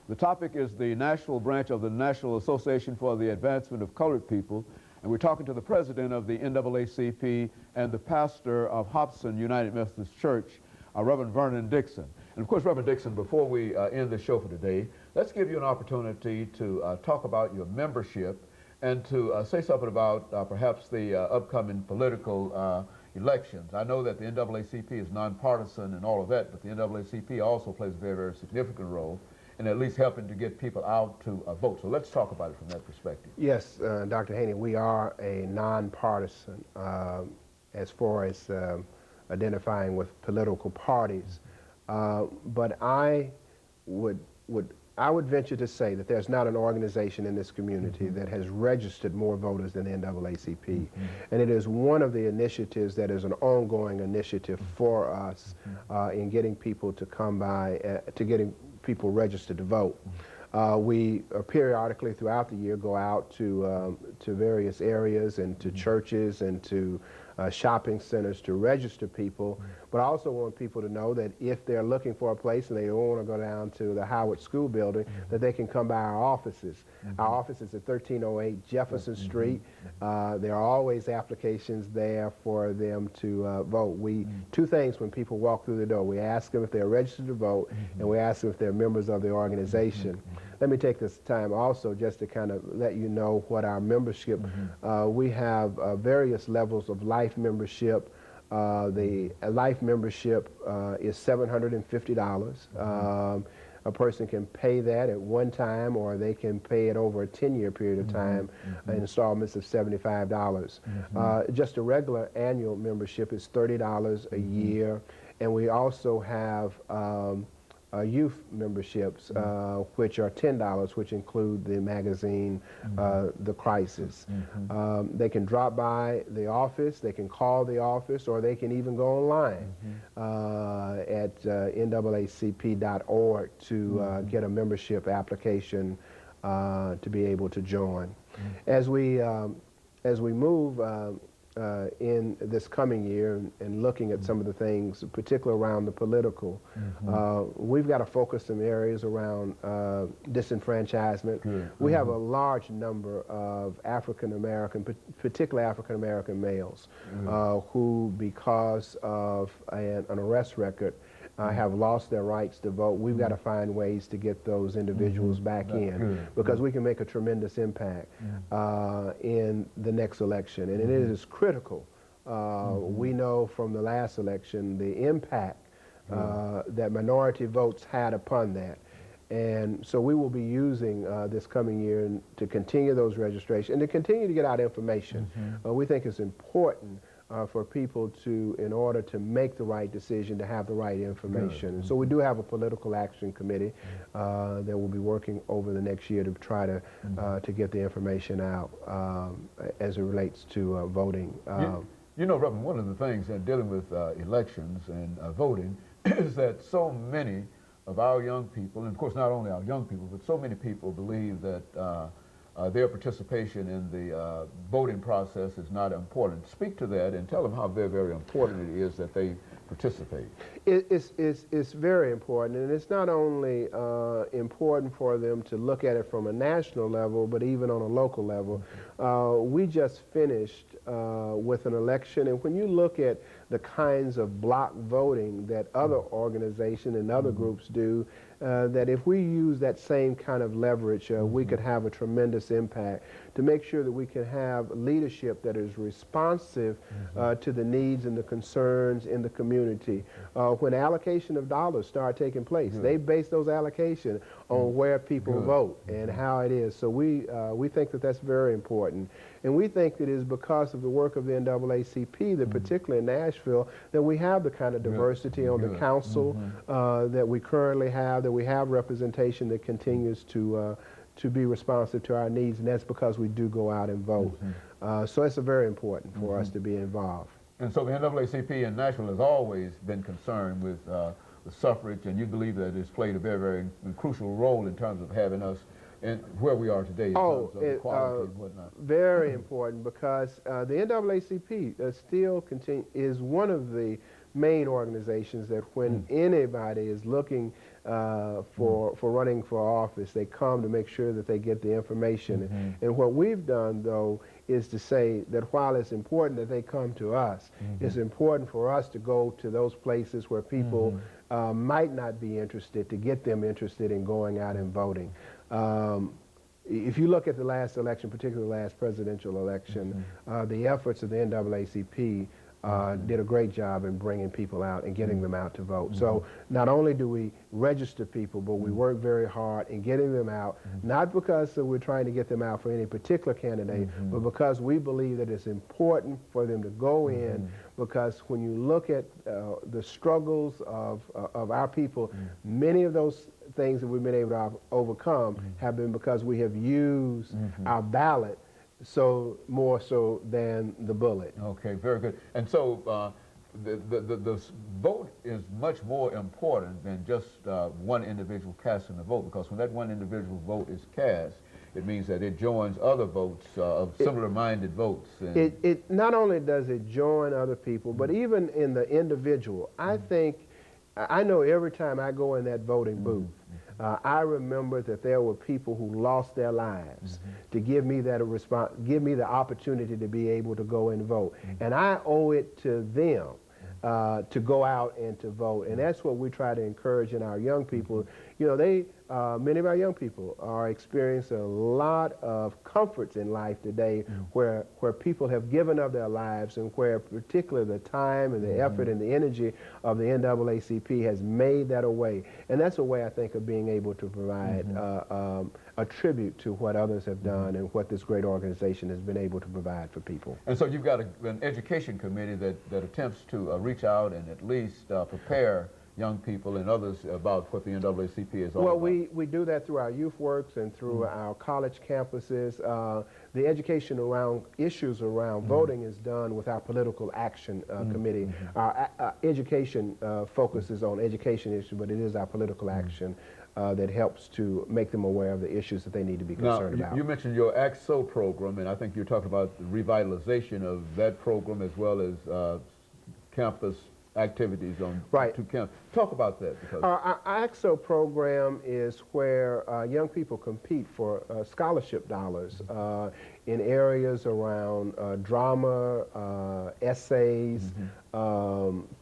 The topic is the national branch of the National Association for the Advancement of Colored People, and we're talking to the president of the NAACP and the pastor of Hobson United Methodist Church, Reverend Vernon Dixon. And of course, Reverend Dixon, before we end the show for today, let's give you an opportunity to talk about your membership and to say something about perhaps the upcoming political elections. I know that the NAACP is nonpartisan and all of that, but the NAACP also plays a very, very significant role in at least helping to get people out to vote. So let's talk about it from that perspective. Yes, Dr. Haney, we are a nonpartisan as far as identifying with political parties. But I would venture to say that there's not an organization in this community that has registered more voters than the NAACP. And it is one of the initiatives that is an ongoing initiative for us in getting people to come by, to getting people registered to vote. We periodically throughout the year go out to various areas and to churches and to shopping centers to register people, but I also want people to know that if they're looking for a place and they don't want to go down to the Howard School building, that they can come by our offices. Our office is at 1308 Jefferson Street. There are always applications there for them to vote. Two things when people walk through the door. We ask them if they're registered to vote, and we ask them if they're members of the organization. Let me take this time also just to kind of let you know what our membership, we have various levels of life membership. The life membership is $750. A person can pay that at one time, or they can pay it over a 10-year period of time in installments of $75. Just a regular annual membership is $30 a year, and we also have youth memberships, which are $10, which include the magazine, The Crisis. They can drop by the office, they can call the office, or they can even go online at naacp.org to get a membership application to be able to join. As we move in this coming year and looking at some of the things, particularly around the political, we've got to focus some areas around disenfranchisement. We have a large number of African-American, particularly African-American males, who, because of an arrest record, have lost their rights to vote. We've got to find ways to get those individuals back in, because we can make a tremendous impact in the next election. And it is critical. We know from the last election the impact that minority votes had upon that. And so we will be using this coming year to continue those registrations and to continue to get out information. We think it's important for people to, in order to make the right decision, to have the right information. So we do have a political action committee that will be working over the next year to try to get the information out as it relates to voting. You know, Reverend, one of the things in dealing with elections and voting is that so many of our young people, and of course not only our young people, but so many people believe that their participation in the voting process is not important. Speak to that and tell them how very, very important it is that they participate. It's very important, and it's not only important for them to look at it from a national level, but even on a local level. We just finished with an election, and when you look at the kinds of block voting that other organizations and other groups do, that if we use that same kind of leverage, we could have a tremendous impact to make sure that we can have leadership that is responsive to the needs and the concerns in the community. When allocation of dollars start taking place, they base those allocations on where people vote and how it is. So we think that that's very important. And we think that it is because of the work of the NAACP, that particularly in Nashville, that we have the kind of diversity on the council that we currently have, that we have representation that continues to be responsive to our needs, and that's because we do go out and vote. So it's very important for us to be involved. And so the NAACP in Nashville has always been concerned with the suffrage, and you believe that it's played a very, very crucial role in terms of having us and where we are today in terms of equality and whatnot. Very important, because the NAACP still is one of the main organizations that when anybody is looking for running for office, they come to make sure that they get the information. And what we've done, though, is to say that while it's important that they come to us, it's important for us to go to those places where people might not be interested, to get them interested in going out and voting. If you look at the last election, particularly the last presidential election, the efforts of the NAACP did a great job in bringing people out and getting them out to vote. So not only do we register people, but we work very hard in getting them out, not because we're trying to get them out for any particular candidate, but because we believe that it's important for them to go in, because when you look at the struggles of our people, many of those things that we've been able to overcome have been because we have used our ballot more so than the bullet. Okay, very good. And so the vote is much more important than just one individual casting a vote, because when that one individual vote is cast, it means that it joins other votes of similar-minded votes. And it not only does it join other people, but even in the individual, I know every time I go in that voting booth, I remember that there were people who lost their lives to give me that give me the opportunity to be able to go and vote. And I owe it to them to go out and to vote. And that's what we try to encourage in our young people. You know, many of our young people are experiencing a lot of comforts in life today where people have given up their lives, and where particularly the time and the effort and the energy of the NAACP has made that a way. And that's a way, I think, of being able to provide a tribute to what others have done and what this great organization has been able to provide for people. And so you've got an education committee that attempts to reach out and at least prepare young people and others about what the NAACP is all about. Well, we do that through our youth works and through our college campuses. The education around issues around voting is done with our political action committee. Our education focuses on education issues, but it is our political action that helps to make them aware of the issues that they need to be concerned about. You mentioned your ACT-SO program, and I think you're talking about the revitalization of that program as well as campus activities on two camps. Talk about that. Because our ACT-SO program is where young people compete for scholarship dollars in areas around drama, essays,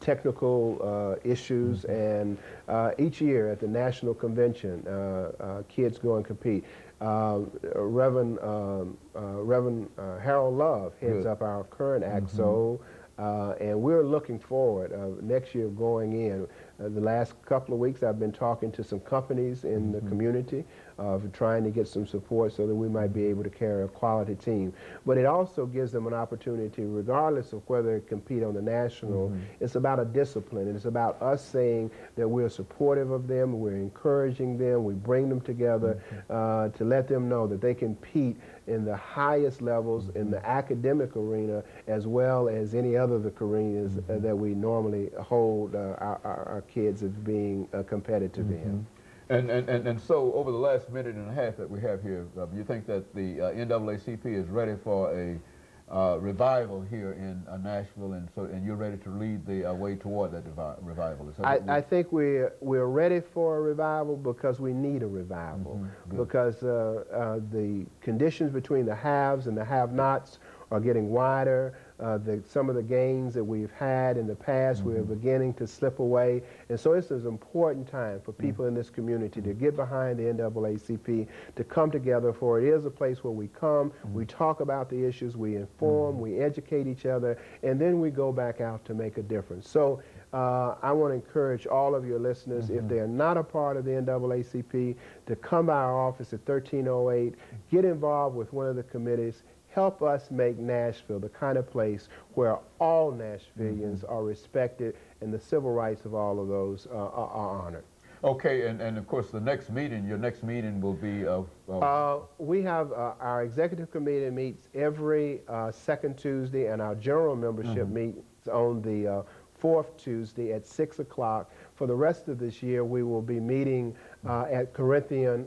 technical issues, and each year at the national convention, kids go and compete. Reverend Harold Love heads up our current ACT-SO. And we're looking forward next year going in. The last couple of weeks I've been talking to some companies in the community trying to get some support so that we might be able to carry a quality team. But it also gives them an opportunity, regardless of whether they compete on the national, it's about a discipline. It's about us saying that we're supportive of them, we're encouraging them, we bring them together to let them know that they compete in the highest levels in the academic arena as well as any other of the arenas that we normally hold our kids as being competitive in. And so over the last minute and a half that we have here, you think that the NAACP is ready for a revival here in Nashville, and you're ready to lead the way toward that revival? I think we're ready for a revival because we need a revival, because the conditions between the haves and the have-nots are getting wider. Some of the gains that we've had in the past, we're beginning to slip away. And so it's an important time for people in this community to get behind the NAACP, to come together, for it is a place where we come, we talk about the issues, we inform, we educate each other, and then we go back out to make a difference. So I want to encourage all of your listeners, if they're not a part of the NAACP, to come by our office at 1308, get involved with one of the committees, help us make Nashville the kind of place where all Nashvillians are respected and the civil rights of all of those are honored. Okay, and of course the next meeting, your next meeting will be we have our executive committee meets every second Tuesday, and our general membership meets on the fourth Tuesday at 6 o'clock. For the rest of this year, we will be meeting at Corinthian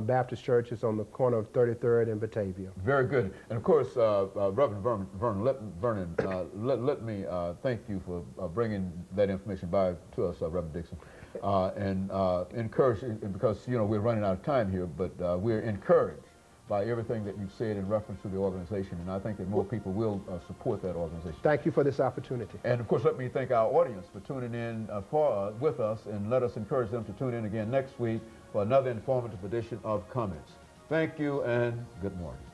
Baptist Churches on the corner of 33rd and Batavia. Very good. And of course, Reverend Vernon, let me thank you for bringing that information by to us, Reverend Dixon, and encourage, because we're running out of time here, but we're encouraged by everything that you've said in reference to the organization, and I think that more people will support that organization. Thank you for this opportunity. And of course, let me thank our audience for tuning in with us, and let us encourage them to tune in again next week for another informative edition of Comments. Thank you and good morning.